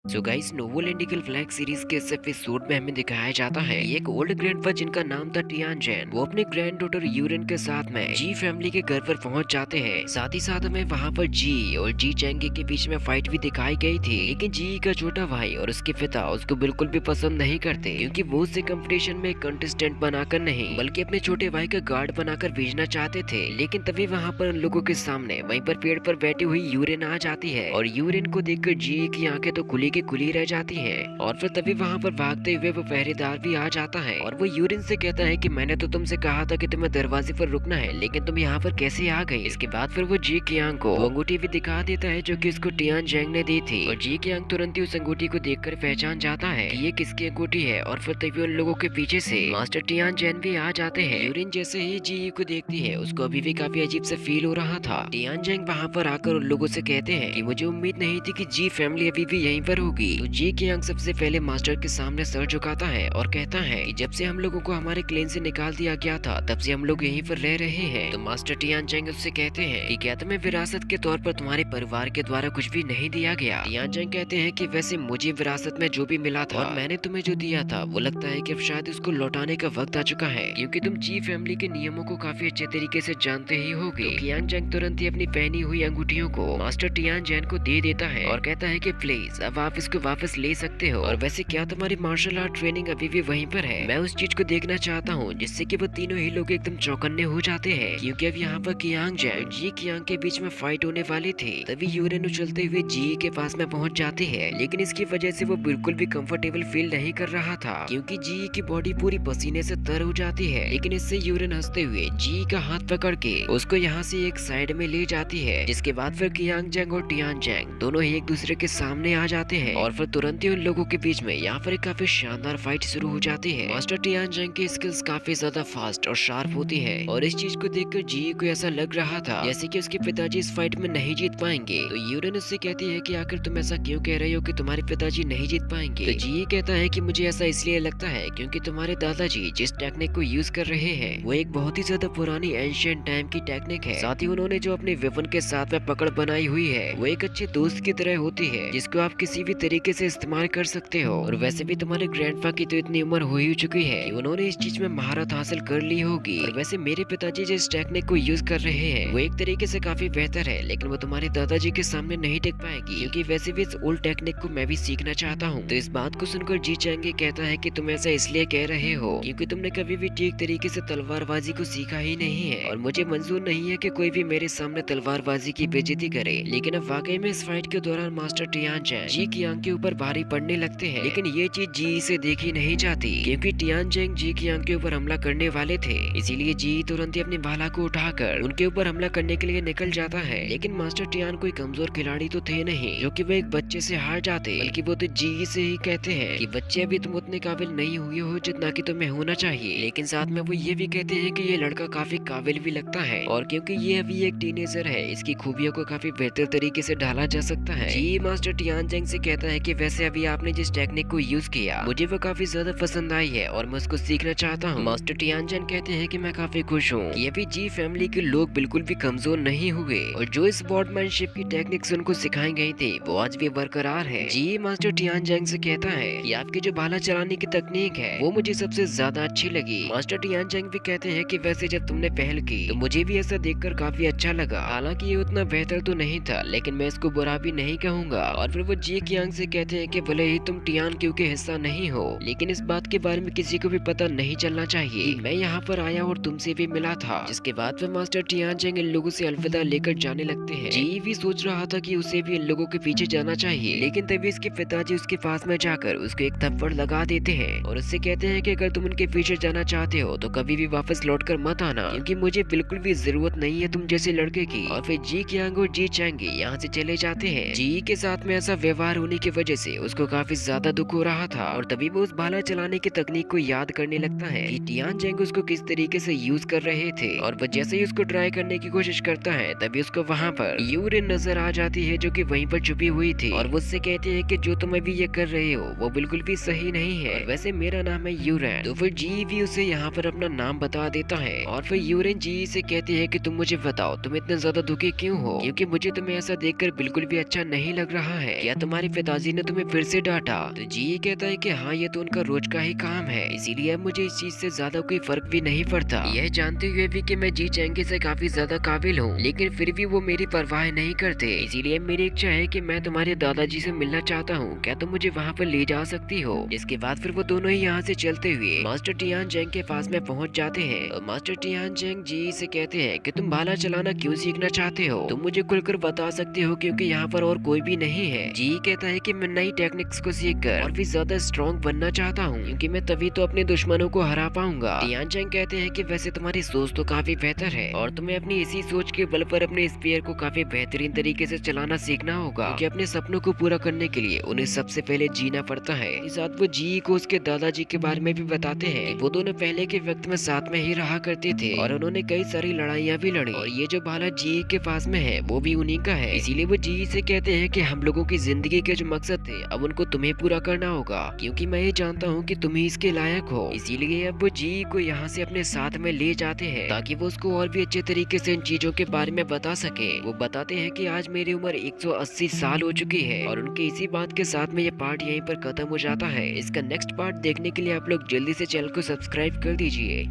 So guys, नोवोलैंडिकल flag series के इस episode में हमें दिखाया जाता है कि एक ओल्ड ग्रैंडपा जिनका नाम था टियानजेन, वो अपने ग्रैंड डॉटर यूरिन के साथ में जी फैमिली के घर पर पहुंच जाते हैं। साथ ही साथ हमें वहां पर जी और जी चैंगे के बीच में फाइट भी दिखाई गई थी, लेकिन जी का छोटा भाई और उसके पिता उसको बिल्कुल भी पसंद नहीं करते, क्योंकि वो उसे कंपटीशन में कंटेस्टेंट बनाकर नहीं बल्कि अपने छोटे भाई का गार्ड बनाकर भेजना चाहते थे। लेकिन तभी वहाँ पर उन लोगों के सामने वहीं पर पेड़ पर बैठी हुई यूरिन आ जाती है और यूरिन को देखकर जी की आंखें तो खुली की खुली रह जाती हैं। और फिर तभी वहाँ पर भागते हुए वो पहरेदार भी आ जाता है और वो यूरिन से कहता है कि मैंने तो तुमसे कहा था कि तुम्हें दरवाजे पर रुकना है, लेकिन तुम यहाँ पर कैसे आ गई। इसके बाद फिर वो जी कियांग को वो अंगूठी भी दिखा देता है जो कि उसको टियानजेंग ने दी थी, और जी कियांग तुरंत ही उस अंगूठी को देखकर पहचान जाता है कि ये किसकी अंगूठी है। और फिर तभी उन लोगों के पीछे से मास्टर टियानजेन भी आ जाते हैं। यूरिन जैसे ही जी को देखती है उसको अभी भी काफी अजीब सा फील हो रहा था। टियानजेंग वहाँ पर आकर उन लोगों से कहते हैं कि मुझे उम्मीद नहीं थी कि जी फैमिली अभी भी यहीं पर होगी। तो जी कियांग सबसे पहले मास्टर के सामने सर झुकाता है और कहता है कि जब से हम लोगों को हमारे क्लेन से निकाल दिया गया था तब से हम लोग यहीं पर रह रहे हैं। तो मास्टर टियानजेंग उससे कहते हैं कि क्या तुम्हें विरासत के तौर पर तुम्हारे परिवार के द्वारा कुछ भी नहीं दिया गया। टियानजेंग कहते हैं कि वैसे मुझे विरासत में जो भी मिला था और मैंने तुम्हें जो दिया था वो लगता है कि अब शायद उसको लौटाने का वक्त आ चुका है, क्योंकि तुम जी फैमिली के नियमों को काफी अच्छे तरीके से जानते ही होगे। तो टियानजेंग तुरंत ही अपनी पहनी हुई अंगूठियों को मास्टर टियानजेन को दे देता है और कहता है कि प्लीज अब आप इसको वापस ले सकते हो। और वैसे क्या तुम्हारी मार्शल आर्ट ट्रेनिंग अभी भी वहीं पर है? मैं उस चीज को देखना चाहता हूँ जिससे कि वो तीनों ही लोग एकदम चौकन्ने हो जाते हैं, क्योंकि अब यहाँ पर कियांग जैंग जी कियांग के बीच में फाइट होने वाली थी। तभी यूरेन उछलते हुए जी के पास में पहुंच जाती है, लेकिन इसकी वजह से वो बिल्कुल भी कंफर्टेबल फील नहीं कर रहा था, क्योंकि जी की बॉडी पूरी पसीने से तर हो जाती है। लेकिन इससे यूरेन हंसते हुए जी का हाथ पकड़ के उसको यहाँ से एक साइड में ले जाती है, जिसके बाद फिर कियांग जैंग और टियानजेंग दोनों ही एक दूसरे के सामने आ जाते हैं और फिर तुरंत ही उन लोगों के बीच में यहाँ पर एक काफी शानदार फाइट शुरू हो जाती है। मास्टर टियानजेंग की स्किल्स काफी ज्यादा फास्ट और शार्प होती है, और इस चीज को देखकर जी को ऐसा लग रहा था जैसे कि उसके पिताजी इस फाइट में नहीं जीत पाएंगे। तो यूरेन उससे कहती है कि आखिर तुम ऐसा क्यों कह रहे हो कि तुम्हारे पिताजी नहीं जीत पाएंगे। तो जी कहता है कि मुझे ऐसा इसलिए लगता है क्योंकि तुम्हारे दादाजी जिस टेक्निक को यूज कर रहे हैं वो एक बहुत ही ज्यादा पुरानी एंशिएंट टाइम की टेक्निक है। साथ ही उन्होंने जो अपने वेपन के साथ में पकड़ बनाई हुई है वो एक अच्छे दोस्त की तरह होती है, जिसको आप किसी भी तरीके से इस्तेमाल कर सकते हो। और वैसे भी तुम्हारे ग्रैंडपा की तो इतनी उम्र हो ही चुकी है कि उन्होंने इस चीज में महारत हासिल कर ली होगी। और वैसे मेरे पिताजी जिस टेक्निक को यूज कर रहे हैं वो एक तरीके से काफी बेहतर है, लेकिन वो तुम्हारे दादाजी के सामने नहीं टिक पाएगी, क्योंकि वैसे भी इस ओल्ड टेक्निक को मैं भी सीखना चाहता हूँ। तो इस बात को सुनकर जी चैंगे कहता है कि तुम ऐसा इसलिए कह रहे हो क्योंकि तुमने कभी भी ठीक तरीके से तलवारबाजी को सीखा ही नहीं है, और मुझे मंजूर नहीं है कि कोई भी मेरे सामने तलवारबाजी की बेइज्जती करे। लेकिन अब वाकई में इस फाइट के दौरान मास्टर टियानजेंग जी कियांग के ऊपर भारी पड़ने लगते हैं, लेकिन ये चीज जी से देखी नहीं जाती, क्योंकि टियानजेंग जी कियांग के ऊपर हमला करने वाले थे। इसीलिए जी तुरंत ही अपनी भाला को उठाकर उनके ऊपर हमला करने के लिए निकल जाता है। लेकिन मास्टर टियान कोई कमजोर खिलाड़ी तो थे नहीं जो कि वो एक बच्चे से हार जाते, बल्कि वो तो जी से ही कहते हैं कि बच्चे अभी तुम उतने काबिल नहीं हुए हो जितना कि तुम्हें होना चाहिए। लेकिन साथ में वो ये भी कहते हैं कि ये लड़का काफी काबिल भी लगता है, और क्योंकि ये अभी एक टीनेजर है इसकी खूबियों को काफी बेहतर तरीके से ढाला जा सकता है। जी मास्टर टियानजेंग से कहता है कि वैसे अभी आपने जिस टेक्निक को यूज किया मुझे वो काफी ज्यादा पसंद आई है और मैं उसको सीखना चाहता हूँ। मास्टर टियानजेंग कहते हैं कि मैं काफी खुश हूँ कि अभी जी फैमिली के लोग बिल्कुल भी कमजोर नहीं हुए, और जो इस स्वॉर्डमैनशिप की टेक्निक्स उनको सिखाई गई थी वो आज भी बरकरार है। जी मास्टर टियानजेंग से कहता है कि आपकी जो भाला चलाने की तकनीक है वो मुझे सबसे ज्यादा अच्छी लगी। मास्टर टियानजेंग भी कहते हैं कि वैसे जब तुमने पहल की तो मुझे भी ऐसा देखकर काफी अच्छा लगा, हालांकि ये उतना बेहतर तो नहीं था लेकिन मैं इसको बुरा भी नहीं कहूंगा। और फिर वो जी कियांग से कहते हैं कि भले ही तुम टियान क्यू के हिस्सा नहीं हो, लेकिन इस बात के बारे में किसी को भी पता नहीं चलना चाहिए कि मैं यहाँ पर आया और तुमसे भी मिला था। जिसके बाद फिर मास्टर टियानजेंग इन लोगों से अलविदा लेकर जाने लगते हैं। जी भी सोच रहा था कि उसे भी इन लोगों के पीछे जाना चाहिए, लेकिन तभी इसके पिताजी उसके पास में जाकर उसको एक थप्पड़ लगा देते हैं और उससे कहते हैं कि अगर तुम उनके पीछे जाना चाहते हो तो कभी भी वापस लौट कर मत आना, क्योंकि मुझे बिल्कुल भी जरूरत नहीं है तुम जैसे लड़के की। और फिर जी कियांग और जी चैंगे यहाँ से चले जाते हैं। जी के साथ में ऐसा व्यवहार होने की वजह से उसको काफी ज्यादा दुख हो रहा था, और तभी वो उस भाला चलाने की तकनीक को याद करने लगता है कि टियानजेंग उसको किस तरीके से यूज कर रहे थे। और वो जैसे ही उसको ट्राई करने की कोशिश करता है तभी उसको वहाँ पर यूरिन नजर आ जाती है जो कि वहीं पर छुपी हुई थी, और वो उससे कहती है कि जो तुम अभी ये कर रहे हो वो बिल्कुल भी सही नहीं है, वैसे मेरा नाम है यूरेन। तो फिर जी भी उसे यहाँ पर अपना नाम बता देता है, और फिर यूरेन जी से कहती है कि तुम मुझे बताओ तुम इतने ज्यादा दुखी क्यों हो, क्योंकि मुझे तुम्हें ऐसा देखकर बिल्कुल भी अच्छा नहीं लग रहा है। क्या तुम्हारे पिताजी ने तुम्हें फिर से डांटा। तो जी कहता है कि हाँ ये तो उनका रोज का ही काम है, इसीलिए अब मुझे इस चीज से ज्यादा कोई फर्क भी नहीं पड़ता। यह जानते हुए भी कि मैं जी चैंगे से काफी ज्यादा काबिल हूँ, लेकिन फिर भी वो मेरी परवाह नहीं करते। इसीलिए मेरी इच्छा है कि मैं तुम्हारे दादाजी से मिलना चाहता हूँ, क्या तुम मुझे वहाँ पर ले जा सकती हो? जिसके बाद फिर वो दोनों ही यहाँ से चलते हुए मास्टर टियान जेंग के पास में पहुँच जाते हैं। और मास्टर टियान जेंग जी से कहते हैं कि तुम भाला चलाना क्यों सीखना चाहते हो? तुम मुझे खुलकर बता सकते हो क्योंकि यहाँ पर और कोई भी नहीं है। जी कहता है कि मैं नई टेक्निक्स को सीखकर और भी ज्यादा स्ट्रॉन्ग बनना चाहता हूँ, क्योंकि मैं तभी तो अपने दुश्मनों को हरा पाऊंगा। टियान जेंग कहते हैं कि वैसे तुम्हारी सोच तो काफी बेहतर है और तुम्हें अपनी इसी सोच के बल पर अपने स्पीयर को काफी बेहतरीन तरीके से चलाना सीखना होगा, क्योंकि अपने सपनों को पूरा करने के लिए उन्हें सबसे पहले जीना पड़ता है। इस साथ वो जी को उसके दादाजी के बारे में भी बताते हैं कि वो दोनों पहले के वक्त में साथ में ही रहा करते थे और उन्होंने कई सारी लड़ाइयाँ भी लड़ी, और ये जो भाला जी के पास में है वो भी उन्हीं का है। इसीलिए वो जी से कहते हैं कि हम लोगों की जिंदगी के जो मकसद थे अब उनको तुम्हें पूरा करना होगा, क्योंकि मैं ये जानता हूँ कि तुम ही इसके लायक हो। इसीलिए अब वो जी को यहाँ से अपने साथ में ले जाते हैं ताकि वो उसको और भी अच्छे तरीके से इन चीजों के बारे में बता सके। वो बताते हैं कि आज मेरी उम्र 180 साल हो चुकी है, और उनके इसी बात के साथ में ये पार्ट यहीं पर खत्म हो जाता है। इसका नेक्स्ट पार्ट देखने के लिए आप लोग जल्दी से चैनल को सब्सक्राइब कर दीजिए।